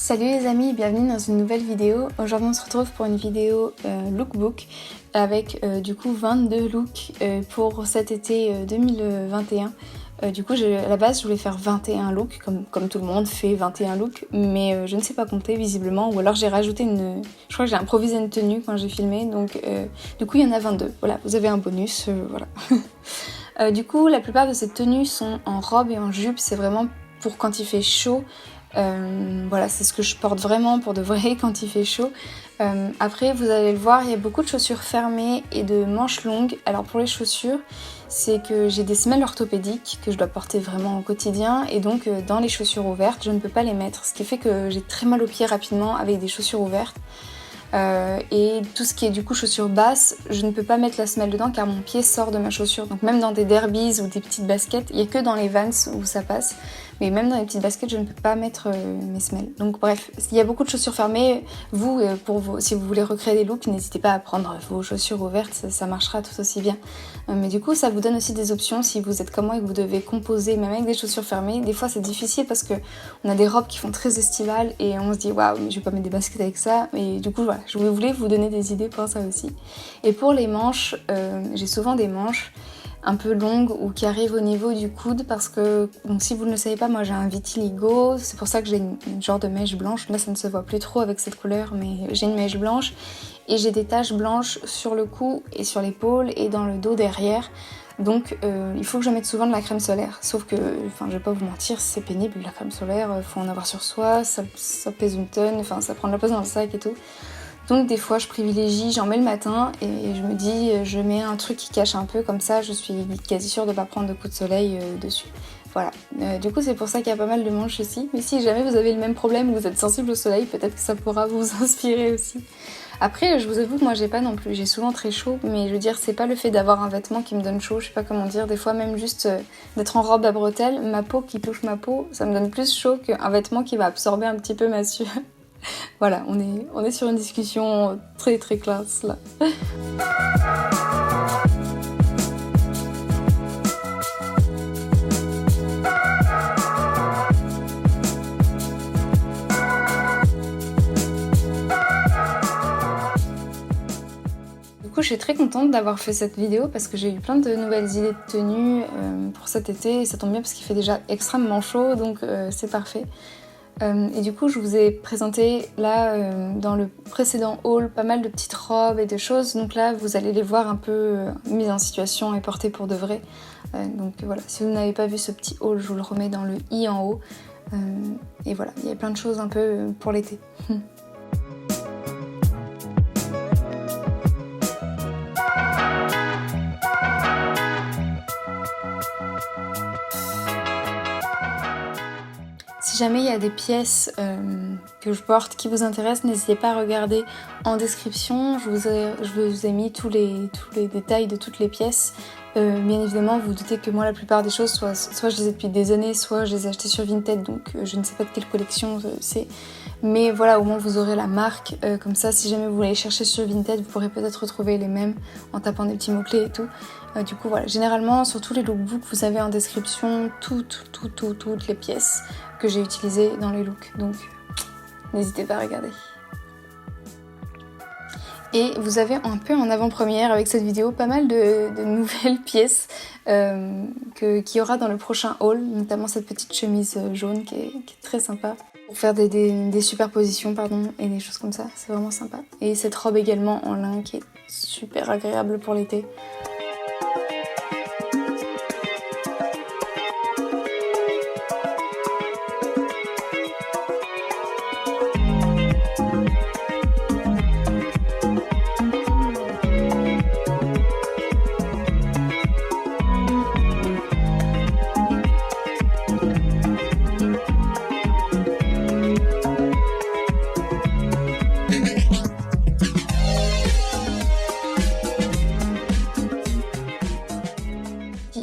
Salut les amis, bienvenue dans une nouvelle vidéo. Aujourd'hui on se retrouve pour une vidéo lookbook avec du coup 22 looks pour cet été 2021. Du coup à la base je voulais faire 21 looks comme tout le monde fait 21 looks, mais je ne sais pas compter visiblement, ou alors j'ai rajouté je crois que j'ai improvisé une tenue quand j'ai filmé, donc du coup il y en a 22. Voilà, vous avez un bonus, voilà. Du coup la plupart de ces tenues sont en robe et en jupe, c'est vraiment pour quand il fait chaud. Voilà, c'est ce que je porte vraiment pour de vrai quand il fait chaud. Après, vous allez le voir, il y a beaucoup de chaussures fermées et de manches longues. Alors pour les chaussures, c'est que j'ai des semelles orthopédiques que je dois porter vraiment au quotidien, et donc dans les chaussures ouvertes, je ne peux pas les mettre, ce qui fait que j'ai très mal aux pieds rapidement avec des chaussures ouvertes. Et tout ce qui est du coup chaussures basses, je ne peux pas mettre la semelle dedans car mon pied sort de ma chaussure. Donc même dans des derbies ou des petites baskets, il n'y a que dans les Vans où ça passe, mais même dans les petites baskets je ne peux pas mettre mes semelles. Donc bref, il y a beaucoup de chaussures fermées. Si vous voulez recréer des looks, n'hésitez pas à prendre vos chaussures ouvertes, ça marchera tout aussi bien. Mais du coup ça vous donne aussi des options si vous êtes comme moi et que vous devez composer même avec des chaussures fermées. Des fois c'est difficile parce que on a des robes qui font très estivales et on se dit waouh, mais je vais pas mettre des baskets avec ça. Et du coup voilà, je voulais vous donner des idées pour ça aussi. Et pour les manches, j'ai souvent des manches un peu longues ou qui arrivent au niveau du coude parce que, donc si vous ne le savez pas, moi j'ai un vitiligo, c'est pour ça que j'ai une genre de mèche blanche. Là ça ne se voit plus trop avec cette couleur, mais j'ai une mèche blanche et j'ai des taches blanches sur le cou et sur l'épaule et dans le dos derrière. Donc il faut que je mette souvent de la crème solaire, sauf que, je vais pas vous mentir, c'est pénible la crème solaire, faut en avoir sur soi, ça pèse une tonne, ça prend de la place dans le sac et tout. Donc des fois je privilégie, j'en mets le matin et je me dis je mets un truc qui cache un peu, comme ça je suis quasi sûre de pas prendre de coups de soleil dessus. Voilà, du coup c'est pour ça qu'il y a pas mal de manches aussi, mais si jamais vous avez le même problème ou vous êtes sensible au soleil, peut-être que ça pourra vous inspirer aussi. Après je vous avoue que moi j'ai pas non plus, j'ai souvent très chaud, mais je veux dire c'est pas le fait d'avoir un vêtement qui me donne chaud, je sais pas comment dire, des fois même juste d'être en robe à bretelles, ma peau qui touche ma peau, ça me donne plus chaud qu'un vêtement qui va absorber un petit peu ma sueur. Voilà, on est sur une discussion très très classe là. Du coup, je suis très contente d'avoir fait cette vidéo parce que j'ai eu plein de nouvelles idées de tenues pour cet été, et ça tombe bien parce qu'il fait déjà extrêmement chaud, donc c'est parfait. Et du coup je vous ai présenté là dans le précédent haul pas mal de petites robes et de choses, donc là vous allez les voir un peu mises en situation et portées pour de vrai. Donc voilà, si vous n'avez pas vu ce petit haul, je vous le remets dans le i en haut. Et voilà, il y a plein de choses un peu pour l'été. Si jamais il y a des pièces que je porte qui vous intéressent, n'hésitez pas à regarder en description. Je vous ai mis tous les détails de toutes les pièces. Bien évidemment, vous vous doutez que moi la plupart des choses, soit je les ai depuis des années, soit je les ai achetées sur Vinted, donc je ne sais pas de quelle collection c'est. Mais voilà, au moins vous aurez la marque, comme ça si jamais vous voulez chercher sur Vinted, vous pourrez peut-être retrouver les mêmes en tapant des petits mots-clés et tout. Du coup voilà, généralement sur tous les lookbooks, vous avez en description toutes les pièces que j'ai utilisées dans les looks, donc n'hésitez pas à regarder. Et vous avez un peu en avant-première avec cette vidéo pas mal de nouvelles pièces qu'il y aura dans le prochain haul, notamment cette petite chemise jaune qui est très sympa pour faire des superpositions et des choses comme ça, c'est vraiment sympa. Et cette robe également en lin qui est super agréable pour l'été.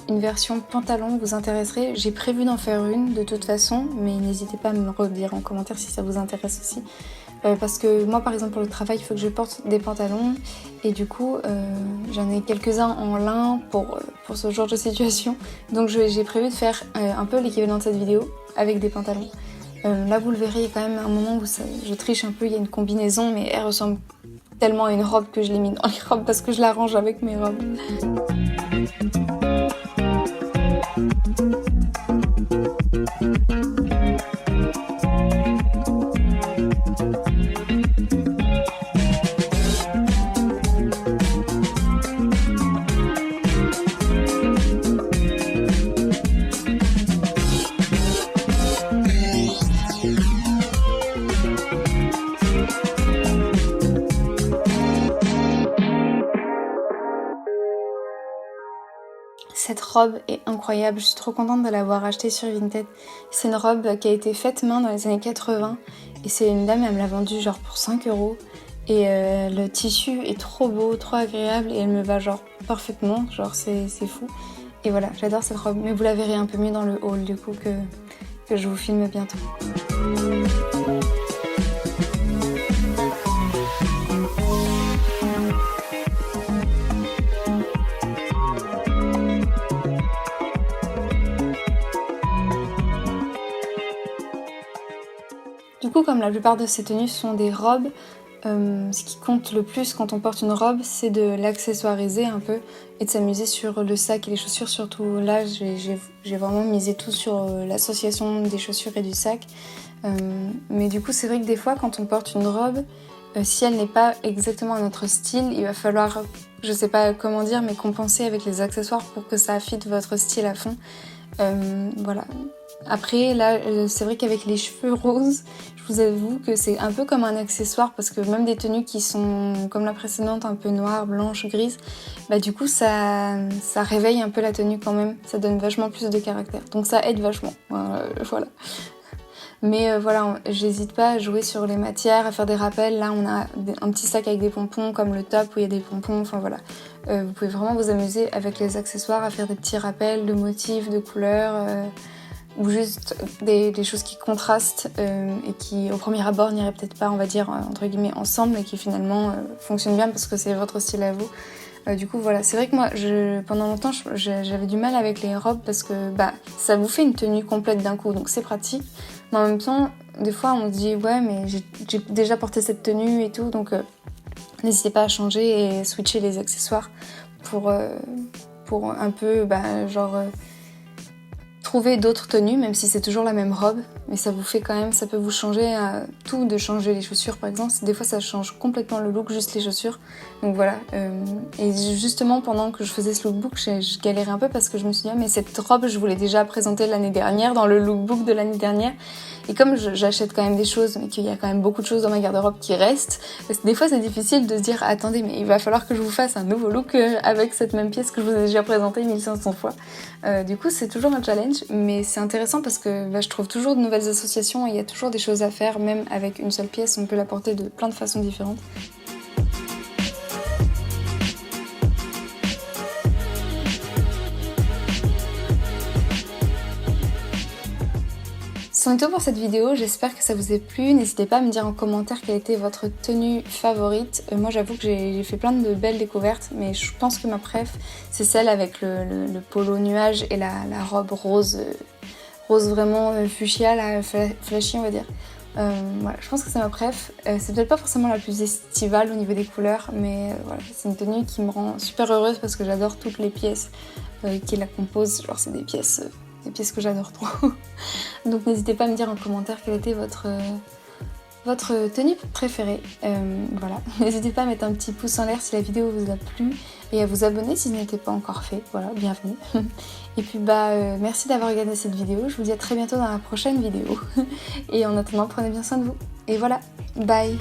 Une version pantalon vous intéresserait, j'ai prévu d'en faire une de toute façon, mais n'hésitez pas à me redire en commentaire si ça vous intéresse aussi. Parce que moi par exemple pour le travail il faut que je porte des pantalons et du coup j'en ai quelques-uns en lin pour ce genre de situation. Donc j'ai prévu de faire un peu l'équivalent de cette vidéo avec des pantalons. Là vous le verrez, il y a quand même un moment où je triche un peu, il y a une combinaison, mais elle ressemble tellement à une robe que je l'ai mis dans les robes parce que je l'arrange avec mes robes. Cette robe est incroyable, je suis trop contente de l'avoir achetée sur Vinted. C'est une robe qui a été faite main dans les années 80 et c'est une dame, elle me l'a vendue genre pour 5 € et le tissu est trop beau, trop agréable et elle me va genre parfaitement, genre c'est fou. Et voilà, j'adore cette robe, mais vous la verrez un peu mieux dans le haul du coup que je vous filme bientôt. Du coup, comme la plupart de ces tenues sont des robes, ce qui compte le plus quand on porte une robe, c'est de l'accessoiriser un peu et de s'amuser sur le sac et les chaussures. Surtout là, j'ai vraiment misé tout sur l'association des chaussures et du sac. Mais du coup, c'est vrai que des fois, quand on porte une robe, si elle n'est pas exactement à notre style, il va falloir, je sais pas comment dire, mais compenser avec les accessoires pour que ça fitte votre style à fond. Voilà. Après, là, c'est vrai qu'avec les cheveux roses, je vous avoue que c'est un peu comme un accessoire parce que même des tenues qui sont comme la précédente, un peu noire, blanche, grise, bah du coup ça réveille un peu la tenue quand même, ça donne vachement plus de caractère. Donc ça aide vachement, voilà. Mais voilà, j'hésite pas à jouer sur les matières, à faire des rappels. Là, on a un petit sac avec des pompons comme le top où il y a des pompons, enfin voilà. Vous pouvez vraiment vous amuser avec les accessoires, à faire des petits rappels de motifs, de couleurs, ou juste des choses qui contrastent et qui au premier abord n'iraient peut-être pas, on va dire, entre guillemets ensemble, mais qui finalement fonctionnent bien parce que c'est votre style à vous. Du coup voilà, c'est vrai que moi pendant longtemps j'avais du mal avec les robes parce que ça vous fait une tenue complète d'un coup, donc c'est pratique. Mais en même temps, des fois on se dit ouais mais j'ai déjà porté cette tenue et tout, donc n'hésitez pas à changer et switcher les accessoires pour un peu trouver d'autres tenues, même si c'est toujours la même robe, mais ça vous fait quand même, ça peut vous changer tout, de changer les chaussures par exemple. Des fois ça change complètement le look, juste les chaussures. Donc voilà, et justement pendant que je faisais ce lookbook, je galérais un peu parce que je me suis dit mais cette robe je vous l'ai déjà présentée l'année dernière, dans le lookbook de l'année dernière. Et comme j'achète quand même des choses, mais qu'il y a quand même beaucoup de choses dans ma garde-robe qui restent, des fois c'est difficile de se dire attendez mais il va falloir que je vous fasse un nouveau look avec cette même pièce que je vous ai déjà présentée 1500 fois. Du coup c'est toujours un challenge, mais c'est intéressant parce que je trouve toujours de nouvelles associations et il y a toujours des choses à faire, même avec une seule pièce, on peut la porter de plein de façons différentes. C'en est tout pour cette vidéo, j'espère que ça vous a plu. N'hésitez pas à me dire en commentaire quelle était votre tenue favorite. Moi j'avoue que j'ai fait plein de belles découvertes, mais je pense que ma préf c'est celle avec le polo nuage et la robe rose vraiment fuchsia, là, flashy on va dire. Voilà, je pense que c'est ma préf. C'est peut-être pas forcément la plus estivale au niveau des couleurs, mais voilà, c'est une tenue qui me rend super heureuse parce que j'adore toutes les pièces qui la composent. Genre c'est des pièces que j'adore trop. Donc n'hésitez pas à me dire en commentaire quelle était votre tenue préférée. Voilà, n'hésitez pas à mettre un petit pouce en l'air si la vidéo vous a plu et à vous abonner si ce n'était pas encore fait. Voilà, bienvenue. Et puis merci d'avoir regardé cette vidéo. Je vous dis à très bientôt dans la prochaine vidéo. Et en attendant, prenez bien soin de vous. Et voilà, bye.